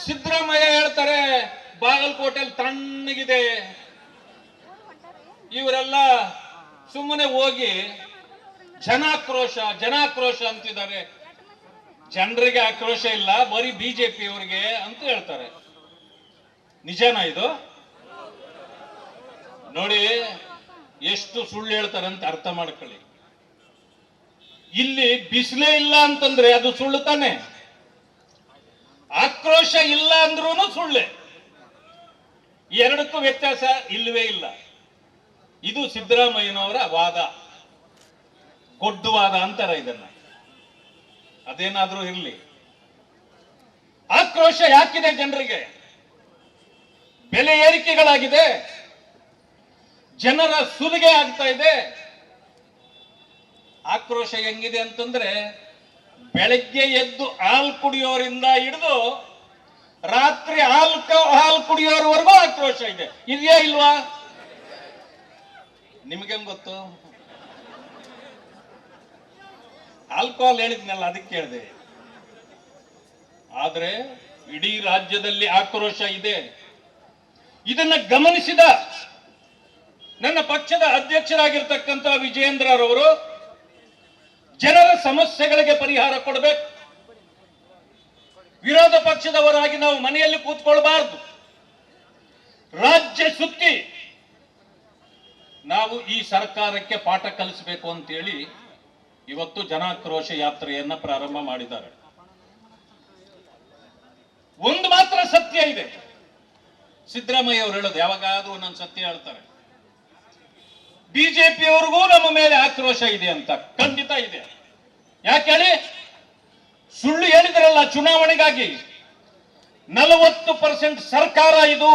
ಸಿದ್ದರಾಮಯ್ಯ ಹೇಳ್ತಾರೆ ಬಾಗಲಕೋಟೆಯಲ್ಲಿ ತಣ್ಣಗಿದೆ. ಇವರೆಲ್ಲ ಸುಮ್ಮನೆ ಹೋಗಿ ಜನಾಕ್ರೋಶ ಜನಾಕ್ರೋಶ ಅಂತಿದ್ದಾರೆ. ಜನರಿಗೆ ಆಕ್ರೋಶ ಇಲ್ಲ, ಬರೀ ಬಿಜೆಪಿ ಅವರಿಗೆ ಅಂತ ಹೇಳ್ತಾರೆ. ನಿಜನಾ ಇದು? ನೋಡಿ ಎಷ್ಟು ಸುಳ್ಳು ಹೇಳ್ತಾರೆ ಅಂತ ಅರ್ಥ ಮಾಡ್ಕೊಳ್ಳಿ. ಇಲ್ಲಿ ಬಿಸಿಲೇ ಇಲ್ಲ ಅಂತಂದ್ರೆ ಅದು ಸುಳ್ಳು ತಾನೆ, ಆಕ್ರೋಶ ಇಲ್ಲ ಅಂದ್ರೂ ಸುಳ್ಳೆ. ಎರಡಕ್ಕೂ ವ್ಯತ್ಯಾಸ ಇಲ್ಲವೇ ಇಲ್ಲ. ಇದು ಸಿದ್ದರಾಮಯ್ಯನವರ ವಾದ, ಗೊಡ್ಡು ವಾದ ಅಂತಾರೆ ಇದನ್ನ. ಅದೇನಾದ್ರೂ ಇರಲಿ, ಆಕ್ರೋಶ ಯಾಕಿದೆ ಜನರಿಗೆ? ಬೆಲೆ ಏರಿಕೆಗಳಾಗಿದೆ, ಜನರ ಸುಲಿಗೆ ಆಗ್ತಾ ಇದೆ. ಆಕ್ರೋಶ ಹೆಂಗಿದೆ ಅಂತಂದ್ರೆ ಬೆಳಗ್ಗೆ ಎದ್ದು ಹಾಲು ಕುಡಿಯೋರಿಂದ ಹಿಡಿದು ರಾತ್ರಿ ಹಾಲು ಕುಡಿಯೋರ್ವರೆಗೂ ಆಕ್ರೋಶ ಇದೆ. ಇದೆಯಾ ಇಲ್ವಾ? ನಿಮ್ಗೇನ್ ಗೊತ್ತು? ಆಲ್ಕೋಹಾಲ್ ಹೇಳಿದ್ನಲ್ಲ, ಅದಕ್ಕೆ ಹೇಳಿದೆ. ಆದ್ರೆ ಇಡೀ ರಾಜ್ಯದಲ್ಲಿ ಆಕ್ರೋಶ ಇದೆ. ಇದನ್ನ ಗಮನಿಸಿದ ನನ್ನ ಪಕ್ಷದ ಅಧ್ಯಕ್ಷರಾಗಿರ್ತಕ್ಕಂಥ ವಿಜಯೇಂದ್ರರವರು ಜನರ ಸಮಸ್ಯೆಗಳಿಗೆ ಪರಿಹಾರ ಕೊಡಬೇಕು. ವಿರೋಧ ಪಕ್ಷದವರಾಗಿ ನಾವು ಮನೆಯಲ್ಲಿ ಕೂತ್ಕೊಳ್ಬಾರ್ದು. ರಾಜ್ಯ ಸುತ್ತಿ ನಾವು ಈ ಸರ್ಕಾರಕ್ಕೆ ಪಾಠ ಕಲಿಸಬೇಕು ಅಂತೇಳಿ ಇವತ್ತು ಜನಾಕ್ರೋಶ ಯಾತ್ರೆಯನ್ನ ಪ್ರಾರಂಭ ಮಾಡಿದ್ದಾರೆ. ಒಂದು ಮಾತ್ರ ಸತ್ಯ ಇದೆ, ಸಿದ್ದರಾಮಯ್ಯ ಅವರು ಹೇಳೋದು ಯಾವಾಗಾದ್ರೂ ಒಂದೊಂದು ಸತ್ಯ ಹೇಳ್ತಾರೆ. ಬಿಜೆಪಿಯವರಿಗೂ ನಮ್ಮ ಮೇಲೆ ಆಕ್ರೋಶ ಇದೆ ಅಂತ. ಖಂಡಿತ ಇದೆ. ಯಾಕೆ ಹೇಳಿ? ಸುಳ್ಳು ಹೇಳಿದ್ರಲ್ಲ ಚುನಾವಣೆಗಾಗಿ 40% ಸರ್ಕಾರ ಇದು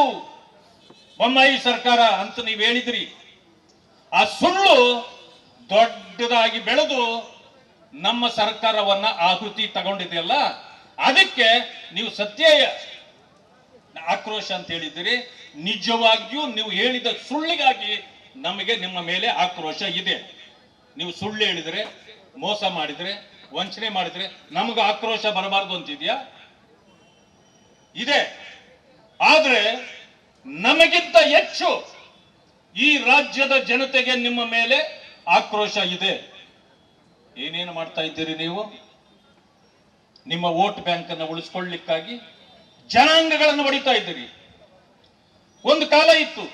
ಬೊಮ್ಮಾಯಿ ಸರ್ಕಾರ ಅಂತ ನೀವು ಹೇಳಿದ್ರಿ. ಆ ಸುಳ್ಳು ದೊಡ್ಡದಾಗಿ ಬೆಳೆದು ನಮ್ಮ ಸರ್ಕಾರವನ್ನ ಆಹುತಿ ತಗೊಂಡಿದೆಯಲ್ಲ, ಅದಕ್ಕೆ ನೀವು ಸತ್ಯ ಆಕ್ರೋಶ ಅಂತ ಹೇಳಿದ್ದೀರಿ. ನಿಜವಾಗಿಯೂ ನೀವು ಹೇಳಿದ ಸುಳ್ಳಿಗಾಗಿ ನಮಗೆ ನಿಮ್ಮ ಮೇಲೆ ಆಕ್ರೋಶ ಇದೆ. ನೀವು ಸುಳ್ಳು ಹೇಳಿದ್ರೆ, ಮೋಸ ಮಾಡಿದ್ರೆ, ವಂಚನೆ ಮಾಡಿದ್ರೆ ನಮಗೆ ಆಕ್ರೋಶ ಬರಬಾರದು ಅಂತಿದ್ಯಾ? ಇದೆ. ಆದ್ರೆ ನಮಗಿಂತ ಹೆಚ್ಚು ಈ ರಾಜ್ಯದ ಜನತೆಗೆ ನಿಮ್ಮ ಮೇಲೆ ಆಕ್ರೋಶ ಇದೆ. ಏನೇನು ಮಾಡ್ತಾ ಇದ್ದೀರಿ ನೀವು? ನಿಮ್ಮ ವೋಟ್ ಬ್ಯಾಂಕ್ ಅನ್ನು ಉಳಿಸ್ಕೊಳ್ಳಿಕ್ಕಾಗಿ ಜನಾಂಗಗಳನ್ನು ಹೊಡಿತಾ ಇದ್ದೀರಿ. ಒಂದು ಕಾಲ ಇತ್ತು,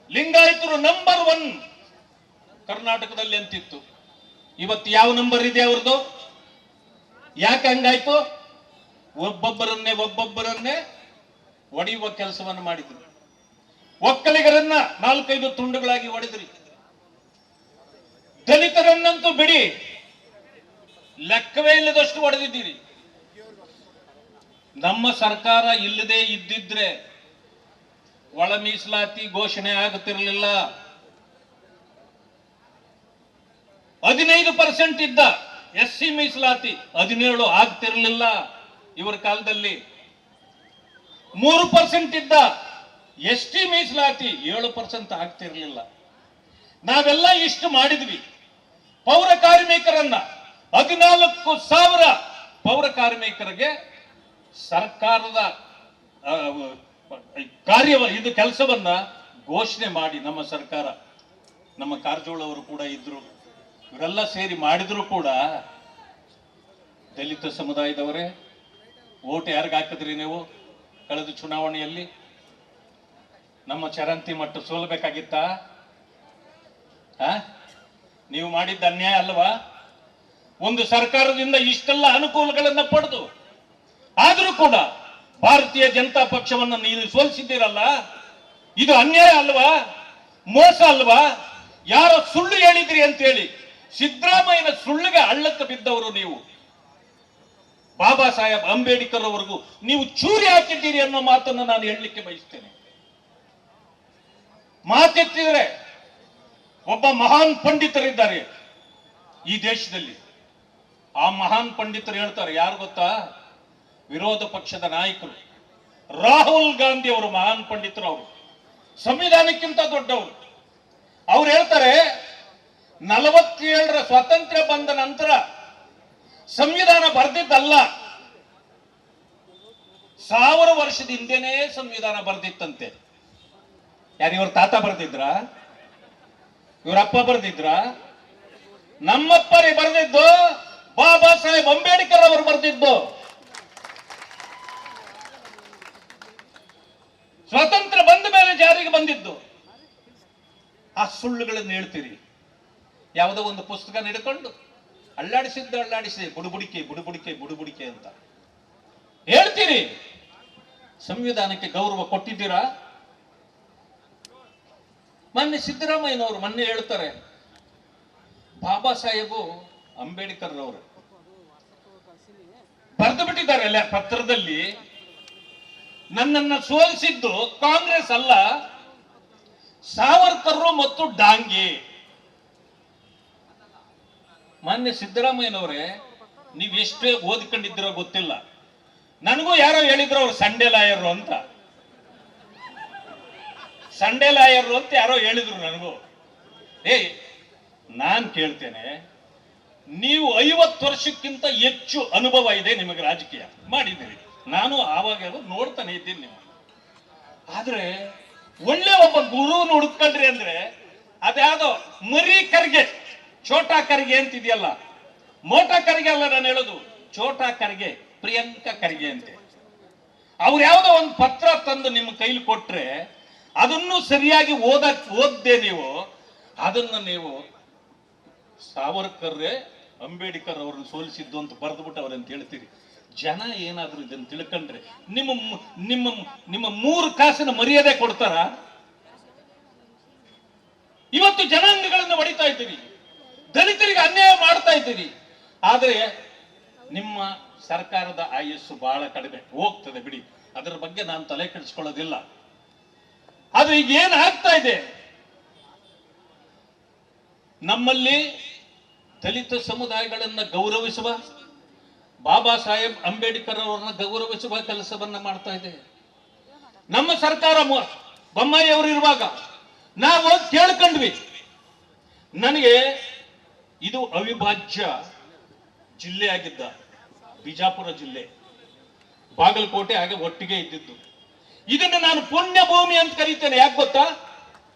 ಲಿಂಗಾಯತರು ನಂಬರ್ 1 ಕರ್ನಾಟಕದಲ್ಲಿ ಅಂತಿತ್ತು. ಇವತ್ತು ಯಾವ ನಂಬರ್ ಇದೆ ಅವ್ರದ್ದು? ಯಾಕೆ ಹಂಗಾಯ್ತು? ಒಬ್ಬೊಬ್ಬರನ್ನೇ ಹೊಡೆಯುವ ಕೆಲಸವನ್ನು ಮಾಡಿದ್ರು. ಒಕ್ಕಲಿಗರನ್ನ 4-5 ತುಂಡುಗಳಾಗಿ ಹೊಡೆದ್ರಿ. ದಲಿತರನ್ನಂತೂ ಬಿಡಿ, ಲೆಕ್ಕವೇ ಇಲ್ಲದಷ್ಟು ಹೊಡೆದಿದ್ದೀರಿ. ನಮ್ಮ ಸರ್ಕಾರ ಇಲ್ಲದೆ ಇದ್ದಿದ್ರೆ ಒಳ ಮೀಸಲಾತಿ ಘೋಷಣೆ ಆಗುತ್ತಿರಲಿಲ್ಲ. 15% ಇದ್ದ SC ಮೀಸಲಾತಿ 17 ಆಗ್ತಿರಲಿಲ್ಲ ಇವರ ಕಾಲದಲ್ಲಿ. 3% ಇದ್ದ ST ಮೀಸಲಾತಿ 7% ಆಗ್ತಿರಲಿಲ್ಲ. ನಾವೆಲ್ಲ ಇಷ್ಟು ಮಾಡಿದ್ವಿ. ಪೌರ ಕಾರ್ಮಿಕರನ್ನ 14,000 ಪೌರ ಕಾರ್ಮಿಕರಿಗೆ ಸರ್ಕಾರದ ಕೆಲಸವನ್ನ ಘೋಷಣೆ ಮಾಡಿ ನಮ್ಮ ಸರ್ಕಾರ, ನಮ್ಮ ಕಾರಜೋಳ ಅವರು ಕೂಡ ಇದ್ರು, ಇವರೆಲ್ಲ ಸೇರಿ ಮಾಡಿದ್ರು ಕೂಡ ದಲಿತ ಸಮುದಾಯದವರೇ ಓಟ್ ಯಾರಿಗೆ ಹಾಕಿದ್ರಿ ನೀವು? ಕಳೆದ ಚುನಾವಣೆಯಲ್ಲಿ ನಮ್ಮ ಚರಂತಿ ಮಟ್ಟ ಸೋಲ್ಬೇಕಾಗಿತ್ತ? ನೀವು ಮಾಡಿದ್ದ ಅನ್ಯಾಯ ಅಲ್ವಾ? ಒಂದು ಸರ್ಕಾರದಿಂದ ಇಷ್ಟೆಲ್ಲ ಅನುಕೂಲಗಳನ್ನ ಪಡೆದು ಆದರೂ ಕೂಡ ಭಾರತೀಯ ಜನತಾ ಪಕ್ಷವನ್ನು ನೀವು ಸೋಲಿಸಿದ್ದೀರಲ್ಲ, ಇದು ಅನ್ಯಾಯ ಅಲ್ವಾ? ಮೋಸ ಅಲ್ವಾ? ಯಾರೋ ಸುಳ್ಳು ಹೇಳಿದ್ರಿ ಅಂತ ಹೇಳಿ ಸಿದ್ದರಾಮಯ್ಯನ ಸುಳ್ಳಿಗೆ ಹಳ್ಳಕ್ಕೆ ಬಿದ್ದವರು ನೀವು. ಬಾಬಾ ಸಾಹೇಬ್ ಅಂಬೇಡ್ಕರ್ ಅವರಿಗೂ ನೀವು ಚೂರಿ ಹಾಕಿದ್ದೀರಿ ಅನ್ನೋ ಮಾತನ್ನು ನಾನು ಹೇಳಲಿಕ್ಕೆ ಬಯಸ್ತೇನೆ. ಮಾತೆತ್ತಿದ್ರೆ ಒಬ್ಬ ಮಹಾನ್ ಪಂಡಿತರಿದ್ದಾರೆ ಈ ದೇಶದಲ್ಲಿ. ಆ ಮಹಾನ್ ಪಂಡಿತರು ಹೇಳ್ತಾರೆ, ಯಾರು ಗೊತ್ತಾ? ವಿರೋಧ ಪಕ್ಷದ ನಾಯಕರು ರಾಹುಲ್ ಗಾಂಧಿ ಅವರು ಮಹಾನ್ ಪಂಡಿತರು. ಅವರು ಸಂವಿಧಾನಕ್ಕಿಂತ ದೊಡ್ಡವರು. ಅವ್ರು ಹೇಳ್ತಾರೆ, 47ರ ಸ್ವಾತಂತ್ರ್ಯ ಬಂದ ನಂತರ ಸಂವಿಧಾನ ಬರೆದಿದ್ದಲ್ಲ, 1000 ವರ್ಷದ ಹಿಂದೆನೇ ಸಂವಿಧಾನ ಬರೆದಿತ್ತಂತೆ. ಯಾರು ಇವ್ರ ತಾತ ಬರೆದಿದ್ರ, ಇವ್ರ ಅಪ್ಪ ಬರೆದಿದ್ರ? ನಮ್ಮಪ್ಪರೇ ಬರೆದಿದ್ದು, ಬಾಬಾ ಸಾಹೇಬ್ ಅಂಬೇಡ್ಕರ್ ಅವರು ಬರೆದಿದ್ದು. ಸ್ವತಂತ್ರ ಬಂದ ಮೇಲೆ ಜಾರಿಗೆ ಬಂದಿದ್ದು. ಆ ಸುಳ್ಳುಗಳನ್ನು ಹೇಳ್ತೀರಿ. ಯಾವುದೋ ಒಂದು ಪುಸ್ತಕ ಹಿಡ್ಕೊಂಡು ಅಲ್ಲಾಡಿಸಿ ಬುಡುಬುಡಿಕೆ ಅಂತ ಹೇಳ್ತೀರಿ. ಸಂವಿಧಾನಕ್ಕೆ ಗೌರವ ಕೊಟ್ಟಿದ್ದೀರಾ? ಮೊನ್ನೆ ಸಿದ್ದರಾಮಯ್ಯನವರು ಮೊನ್ನೆ ಹೇಳ್ತಾರೆ, ಬಾಬಾ ಸಾಹೇಬು ಅಂಬೇಡ್ಕರ್ ಅವರು ಬರೆದು ಬಿಟ್ಟಿದ್ದಾರೆ ಅಲ್ಲ ಪತ್ರದಲ್ಲಿ, ನನ್ನನ್ನು ಸೋಲಿಸಿದ್ದು ಕಾಂಗ್ರೆಸ್ ಅಲ್ಲ, ಸಾವರ್ಕರ್ ಮತ್ತು ಡಾಂಗೆ. ಮಾನ್ಯ ಸಿದ್ದರಾಮಯ್ಯನವರೇ, ನೀವು ಎಷ್ಟೇ ಓದಿಕೊಂಡಿದ್ದೀರೋ ಗೊತ್ತಿಲ್ಲ. ನನಗೂ ಯಾರೋ ಹೇಳಿದ್ರು ಅವ್ರು ಸಂಡೇ ಲಾಯರ್ ಅಂತ. ಸಂಡೇ ಲಾಯರ್ ಅಂತ ಯಾರೋ ಹೇಳಿದ್ರು ನನಗೂ. ನಾನ್ ಕೇಳ್ತೇನೆ, ನೀವು 50 ವರ್ಷಕ್ಕಿಂತ ಹೆಚ್ಚು ಅನುಭವ ಇದೆ ನಿಮಗೆ, ರಾಜಕೀಯ ಮಾಡಿದ್ದೀರಿ. ನಾನು ಆವಾಗ ನೋಡ್ತಾನೆ ಇದ್ದೀನಿ ನೀವು. ಆದ್ರೆ ಒಳ್ಳೆ ಒಬ್ಬ ಗುರು ಹುಡುಕೊಂಡ್ರಿ ಅಂದ್ರೆ ಅದ್ಯಾವುದೋ ಮರಿ ಕರ್ಗೆ, ಛೋಟಾ ಖರ್ಗೆ ಅಂತಿದೆಯಲ್ಲ, ಮೋಟಾ ಖರ್ಗೆ ಅಲ್ಲ ನಾನು ಹೇಳೋದು, ಛೋಟಾ ಖರ್ಗೆ, ಪ್ರಿಯಾಂಕಾ ಖರ್ಗೆ ಅಂತೆ. ಅವ್ರು ಯಾವುದೋ ಒಂದು ಪತ್ರ ತಂದು ನಿಮ್ಮ ಕೈಲಿ ಕೊಟ್ರೆ ಅದನ್ನು ಸರಿಯಾಗಿ ಓದ್ದೆ ನೀವು, ಅದನ್ನ ನೀವು ಸಾವರ್ಕರ್ ಅಂಬೇಡ್ಕರ್ ಅವರನ್ನು ಸೋಲಿಸಿದ್ದು ಅಂತ ಬರೆದ್ಬಿಟ್ಟು ಅವ್ರಂತ ಹೇಳ್ತೀರಿ. ಜನ ಏನಾದ್ರೂ ಇದನ್ನು ತಿಳ್ಕೊಂಡ್ರೆ ನಿಮ್ಮ ನಿಮ್ಮ ನಿಮ್ಮ 3 ಕಾಸಿನ ಮರ್ಯಾದೆ ಕೊಡ್ತಾರ? ಇವತ್ತು ಜನಾಂಗಗಳನ್ನು ಹೊಡಿತಾ ಇದ್ದೀರಿ, ದಲಿತರಿಗೆ ಅನ್ಯಾಯ ಮಾಡ್ತಾ ಇದ್ದೀರಿ. ಆದ್ರೆ ನಿಮ್ಮ ಸರ್ಕಾರದ ಆಯಸ್ಸು ಬಹಳ ಕಡಿಮೆ, ಹೋಗ್ತದೆ ಬಿಡಿ, ಅದರ ಬಗ್ಗೆ ನಾನು ತಲೆ ಕೆಡಿಸ್ಕೊಳ್ಳೋದಿಲ್ಲ. ಆದ್ರೆ ಈಗ ಏನ್ ಆಗ್ತಾ ಇದೆ, ನಮ್ಮಲ್ಲಿ ದಲಿತ ಸಮುದಾಯಗಳನ್ನ ಗೌರವಿಸುವ, ಬಾಬಾ ಸಾಹೇಬ್ ಅಂಬೇಡ್ಕರ್ ಅವರನ್ನ ಗೌರವಿಸುವ ಕೆಲಸವನ್ನ ಮಾಡ್ತಾ ಇದೆ ನಮ್ಮ ಸರ್ಕಾರ. ಬೊಮ್ಮಾಯಿ ಅವರು ಇರುವಾಗ ನಾವು ಕೇಳ್ಕೊಂಡ್ವಿ, ನನಗೆ ಇದು ಅವಿಭಾಜ್ಯ ಜಿಲ್ಲೆ ಆಗಿದ್ದ ಬಿಜಾಪುರ ಜಿಲ್ಲೆ, ಬಾಗಲಕೋಟೆ ಹಾಗೆ ಒಟ್ಟಿಗೆ ಇದ್ದಿದ್ದು. ಇದನ್ನು ನಾನು ಪುಣ್ಯ ಭೂಮಿ ಅಂತ ಕರೀತೇನೆ. ಯಾಕೆ ಗೊತ್ತಾ?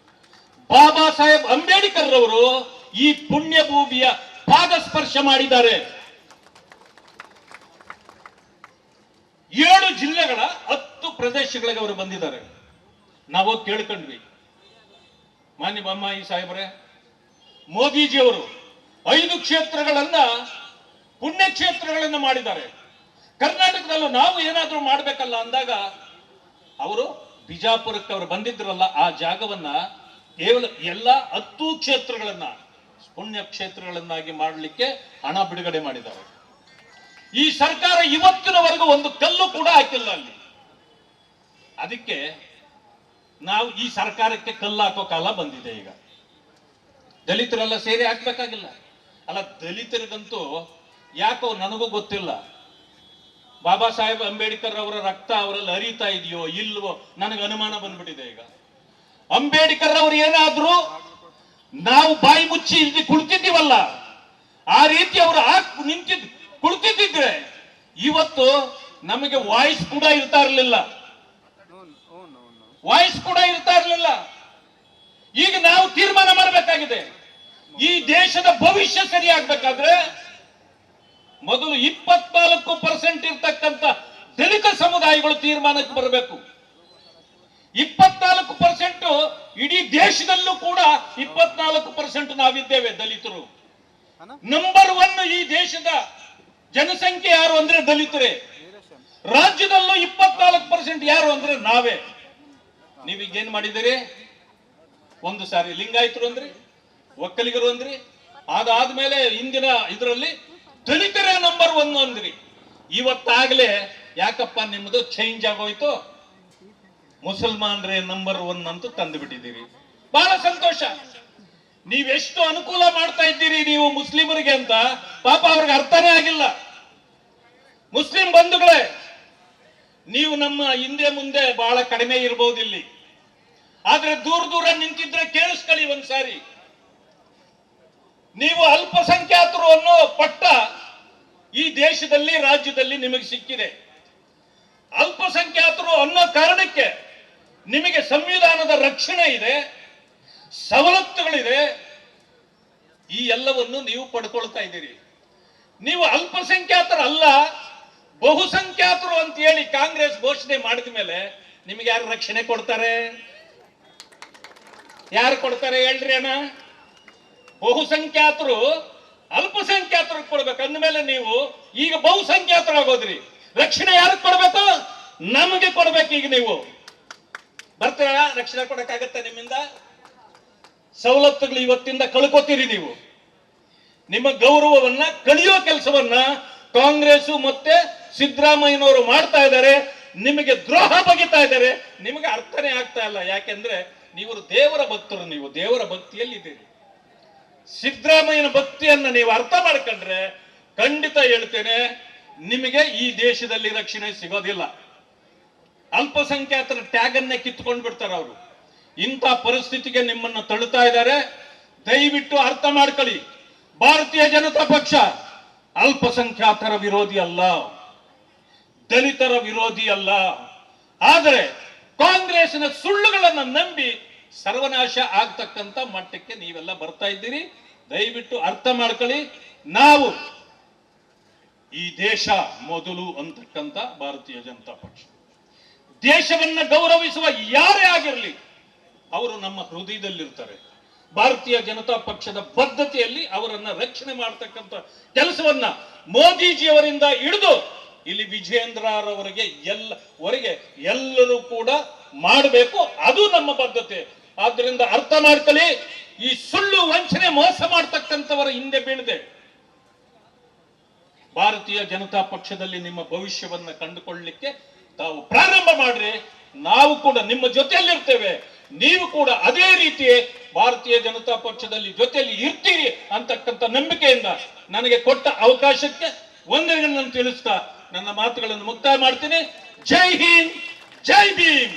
ಬಾಬಾ ಸಾಹೇಬ್ ಅಂಬೇಡ್ಕರ್ ಅವರು ಈ ಪುಣ್ಯ ಭೂಮಿಯ ಪಾದ ಸ್ಪರ್ಶ ಮಾಡಿದ್ದಾರೆ. 7 ಜಿಲ್ಲೆಗಳ 10 ಪ್ರದೇಶಗಳಿಗೆ ಅವರು ಬಂದಿದ್ದಾರೆ. ನಾವು ಕೇಳ್ಕೊಂಡ್ವಿ, ಮಾನ್ಯ ಬೊಮ್ಮಾಯಿ ಸಾಹೇಬ್ರೆ, ಮೋದಿಜಿಯವರು 5 ಕ್ಷೇತ್ರಗಳನ್ನ ಪುಣ್ಯ ಕ್ಷೇತ್ರಗಳನ್ನ ಮಾಡಿದ್ದಾರೆ. ಕರ್ನಾಟಕದಲ್ಲೂ ನಾವು ಏನಾದ್ರೂ ಮಾಡ್ಬೇಕಲ್ಲ ಅಂದಾಗ ಅವರು ಬಿಜಾಪುರಕ್ಕೆ ಅವರು ಬಂದಿದ್ರಲ್ಲ, ಆ ಜಾಗವನ್ನ ಕೇವಲ ಎಲ್ಲ 10 ಕ್ಷೇತ್ರಗಳನ್ನ ಪುಣ್ಯ ಕ್ಷೇತ್ರಗಳನ್ನಾಗಿ ಮಾಡಲಿಕ್ಕೆ ಹಣ ಬಿಡುಗಡೆ ಮಾಡಿದ್ದಾರೆ. ಈ ಸರ್ಕಾರ ಇವತ್ತಿನವರೆಗೂ ಒಂದು ಕಲ್ಲು ಕೂಡ ಹಾಕಿಲ್ಲ ಅಲ್ಲಿ. ಅದಕ್ಕೆ ನಾವು ಈ ಸರ್ಕಾರಕ್ಕೆ ಕಲ್ಲು ಹಾಕೋ ಕಾಲ ಬಂದಿದೆ. ಈಗ ದಲಿತರೆಲ್ಲ ಸೇರಿ ಹಾಕ್ಬೇಕಾಗಿಲ್ಲ ಅಲ್ಲ. ದಲಿತರಿಗಂತೂ ಯಾಕೋ ನನಗೂ ಗೊತ್ತಿಲ್ಲ, ಬಾಬಾ ಸಾಹೇಬ್ ಅಂಬೇಡ್ಕರ್ ಅವರ ರಕ್ತ ಅವರಲ್ಲಿ ಹರಿತಾ ಇದೆಯೋ ಇಲ್ವೋ ನನಗೆ ಅನುಮಾನ ಬಂದ್ಬಿಟ್ಟಿದೆ. ಈಗ ಅಂಬೇಡ್ಕರ್ ಅವರು ಏನಾದ್ರು ನಾವು ಬಾಯಿ ಮುಚ್ಚಿ ಇಲ್ಲಿ ಕುಳಿತಿದ್ದೀವಲ್ಲ, ಆ ರೀತಿ ಅವರು ಕುಳಿತಿದ್ದಿದ್ರೆ ಇವತ್ತು ನಮಗೆ ವಾಯ್ಸ್ ಕೂಡ ಇರ್ತಾ ಇರಲಿಲ್ಲ. ಈಗ ನಾವು ತೀರ್ಮಾನ ಮಾಡಬೇಕಾಗಿದೆ. ಈ ದೇಶದ ಭವಿಷ್ಯ ಸರಿಯಾಗಬೇಕಾದ್ರೆ ಮೊದಲು 24% ಇರ್ತಕ್ಕಂಥ ದಲಿತ ಸಮುದಾಯಗಳು ತೀರ್ಮಾನಕ್ಕೆ ಬರಬೇಕು. 24% ಇಡೀ ದೇಶದಲ್ಲೂ ಕೂಡ 24% ನಾವಿದ್ದೇವೆ ದಲಿತರು. ನಂಬರ್ 1 ಈ ದೇಶದ ಜನಸಂಖ್ಯೆ ಯಾರು ಅಂದ್ರೆ ದಲಿತರೇ. ರಾಜ್ಯದಲ್ಲೂ 24% ಯಾರು ಅಂದ್ರೆ ನಾವೇ. ನೀವೀಗೇನ್ ಮಾಡಿದಿರಿ? ಒಂದು ಸಾರಿ ಲಿಂಗಾಯತರು ಅಂದ್ರಿ, ಒಕ್ಕಲಿಗರು ಅಂದ್ರಿ, ಅದಾದ್ಮೇಲೆ ಇಂದಿನ ಇದರಲ್ಲಿ ದಲಿತರೇ ನಂಬರ್ 1 ಅಂದ್ರಿ. ಇವತ್ತಾಗ್ಲೇ ಯಾಕಪ್ಪ ನಿಮ್ಮದು ಚೇಂಜ್ ಆಗೋಯ್ತು, ಮುಸಲ್ಮಾನರೇ ನಂಬರ್ 1 ಅಂತ ತಂದು ಬಿಟ್ಟಿದ್ದೀರಿ. ಬಹಳ ಸಂತೋಷ. ನೀವೆಷ್ಟು ಅನುಕೂಲ ಮಾಡ್ತಾ ಇದ್ದೀರಿ ನೀವು ಮುಸ್ಲಿಮರಿಗೆ ಅಂತ ಪಾಪ ಅವ್ರಿಗೆ ಅರ್ಥನೇ ಆಗಿಲ್ಲ. ಮುಸ್ಲಿಂ ಬಂಧುಗಳೇ, ನೀವು ನಮ್ಮ ಹಿಂದೆ ಮುಂದೆ ಬಹಳ ಕಡಿಮೆ ಇರಬಹುದು ಇಲ್ಲಿ, ಆದ್ರೆ ದೂರ ನಿಂತಿದ್ರೆ ಕೇಳಿಸ್ಕೊಳ್ಳಿ ಒಂದ್ಸಾರಿ. ನೀವು ಅಲ್ಪಸಂಖ್ಯಾತರು ಅನ್ನೋ ಪಟ್ಟ ಈ ದೇಶದಲ್ಲಿ ರಾಜ್ಯದಲ್ಲಿ ನಿಮಗೆ ಸಿಕ್ಕಿದೆ. ನಿಮಗೆ ಸಂವಿಧಾನದ ರಕ್ಷಣೆ ಇದೆ, ಸವಲತ್ತುಗಳಿದೆ, ಈ ಎಲ್ಲವನ್ನು ನೀವು ಪಡ್ಕೊಳ್ತಾ ಇದ್ದೀರಿ. ನೀವು ಅಲ್ಪಸಂಖ್ಯಾತರಲ್ಲ, ಬಹುಸಂಖ್ಯಾತರು ಅಂತ ಹೇಳಿ ಕಾಂಗ್ರೆಸ್ ಘೋಷಣೆ ಮಾಡಿದ ಮೇಲೆ ನಿಮಗೆ ಯಾರು ರಕ್ಷಣೆ ಕೊಡ್ತಾರೆ? ಯಾರು ಕೊಡ್ತಾರೆ ಹೇಳ್ರಿ ಅಣ್ಣ? ಬಹುಸಂಖ್ಯಾತರು ಅಲ್ಪಸಂಖ್ಯಾತರಿಗೆ ಕೊಡ್ಬೇಕು ಅಂದ್ಮೇಲೆ ನೀವು ಈಗ ಬಹುಸಂಖ್ಯಾತರಾಗೋದ್ರಿ. ರಕ್ಷಣೆ ಯಾರಿಗೆ ಕೊಡ್ಬೇಕು? ನಮಗೆ ಕೊಡ್ಬೇಕು. ಈಗ ನೀವು ಬರ್ತೀರಾ? ರಕ್ಷಣೆ ಕೊಡಕ್ಕಾಗತ್ತೆ ನಿಮ್ಮಿಂದ? ಸವಲತ್ತುಗಳು ಇವತ್ತಿಂದ ಕಳ್ಕೊತೀರಿ ನೀವು. ನಿಮ್ಮ ಗೌರವವನ್ನ ಕಳಿಯೋ ಕೆಲಸವನ್ನ ಕಾಂಗ್ರೆಸ್ ಮತ್ತೆ ಸಿದ್ದರಾಮಯ್ಯನವರು ಮಾಡ್ತಾ ಇದ್ದಾರೆ. ನಿಮಗೆ ದ್ರೋಹ ಬಗೆತಾ ಇದ್ದಾರೆ. ನಿಮಗೆ ಅರ್ಥನೇ ಆಗ್ತಾ ಇಲ್ಲ. ಯಾಕೆಂದ್ರೆ ನೀವು ದೇವರ ಭಕ್ತರು, ನೀವು ದೇವರ ಭಕ್ತಿಯಲ್ಲಿದ್ದೀರಿ. ಸಿದ್ದರಾಮಯ್ಯನ ಭಕ್ತಿಯನ್ನ ನೀವು ಅರ್ಥ ಮಾಡ್ಕೊಂಡ್ರೆ ಖಂಡಿತ ಹೇಳ್ತೇನೆ, ನಿಮಗೆ ಈ ದೇಶದಲ್ಲಿ ರಕ್ಷಣೆ ಸಿಗೋದಿಲ್ಲ. ಅಲ್ಪಸಂಖ್ಯಾತರ ಟ್ಯಾಗ್ ಅನ್ನೇ ಕಿತ್ಕೊಂಡು ಬಿಡ್ತಾರೆ ಅವರು. ಇಂಥ ಪರಿಸ್ಥಿತಿಗೆ ನಿಮ್ಮನ್ನು ತಳ್ಳುತ್ತಾ ಇದ್ದಾರೆ. ದಯವಿಟ್ಟು ಅರ್ಥ ಮಾಡ್ಕೊಳ್ಳಿ. ಭಾರತೀಯ ಜನತಾ ಪಕ್ಷ ಅಲ್ಪಸಂಖ್ಯಾತರ ವಿರೋಧಿ ಅಲ್ಲ, ದಲಿತರ ವಿರೋಧಿ ಅಲ್ಲ. ಆದರೆ ಕಾಂಗ್ರೆಸ್ನ ಸುಳ್ಳುಗಳನ್ನು ನಂಬಿ ಸರ್ವನಾಶ ಆಗ್ತಕ್ಕಂಥ ಮಟ್ಟಕ್ಕೆ ನೀವೆಲ್ಲ ಬರ್ತಾ ಇದ್ದೀರಿ. ದಯವಿಟ್ಟು ಅರ್ಥ ಮಾಡ್ಕೊಳ್ಳಿ. ನಾವು ಈ ದೇಶ ಮೊದಲು ಅಂತಕ್ಕಂಥ ಭಾರತೀಯ ಜನತಾ ಪಕ್ಷ, ದೇಶವನ್ನ ಗೌರವಿಸುವ ಯಾರೇ ಆಗಿರಲಿ ಅವರು ನಮ್ಮ ಹೃದಯದಲ್ಲಿರ್ತಾರೆ. ಭಾರತೀಯ ಜನತಾ ಪಕ್ಷದ ಬದ್ಧತೆಯಲ್ಲಿ ಅವರನ್ನ ರಕ್ಷಣೆ ಮಾಡತಕ್ಕಂಥ ಕೆಲಸವನ್ನ ಮೋದಿಜಿಯವರಿಂದ ಹಿಡಿದು ಇಲ್ಲಿ ವಿಜೇಂದ್ರರವರೆಗೆ ಎಲ್ಲರೂ ಕೂಡ ಮಾಡಬೇಕು. ಅದು ನಮ್ಮ ಬದ್ಧತೆ. ಆದ್ರಿಂದ ಅರ್ಥ ಮಾಡ್ಕೊಳ್ಳಿ. ಈ ಸುಳ್ಳು ವಂಚನೆ ಮೋಸ ಮಾಡತಕ್ಕಂಥವರ ಹಿಂದೆ ಬೀಳದೆ ಭಾರತೀಯ ಜನತಾ ಪಕ್ಷದಲ್ಲಿ ನಿಮ್ಮ ಭವಿಷ್ಯವನ್ನ ಕಂಡುಕೊಳ್ಳಲಿಕ್ಕೆ ತಾವು ಪ್ರಾರಂಭ ಮಾಡ್ರಿ. ನಾವು ಕೂಡ ನಿಮ್ಮ ಜೊತೆಯಲ್ಲಿರ್ತೇವೆ. ನೀವು ಕೂಡ ಅದೇ ರೀತಿ ಭಾರತೀಯ ಜನತಾ ಪಕ್ಷದಲ್ಲಿ ಜೊತೆಯಲ್ಲಿ ಇರ್ತೀರಿ ಅಂತಕ್ಕಂಥ ನಂಬಿಕೆಯಿಂದ ನನಗೆ ಕೊಟ್ಟ ಅವಕಾಶಕ್ಕೆ ವಂದನೆಗಳನ್ನು ತಿಳಿಸ್ತಾ ನನ್ನ ಮಾತುಗಳನ್ನು ಮುಕ್ತಾಯ ಮಾಡ್ತೀನಿ. ಜೈ ಹಿಂದ್, ಜೈ ಭೀಮ್.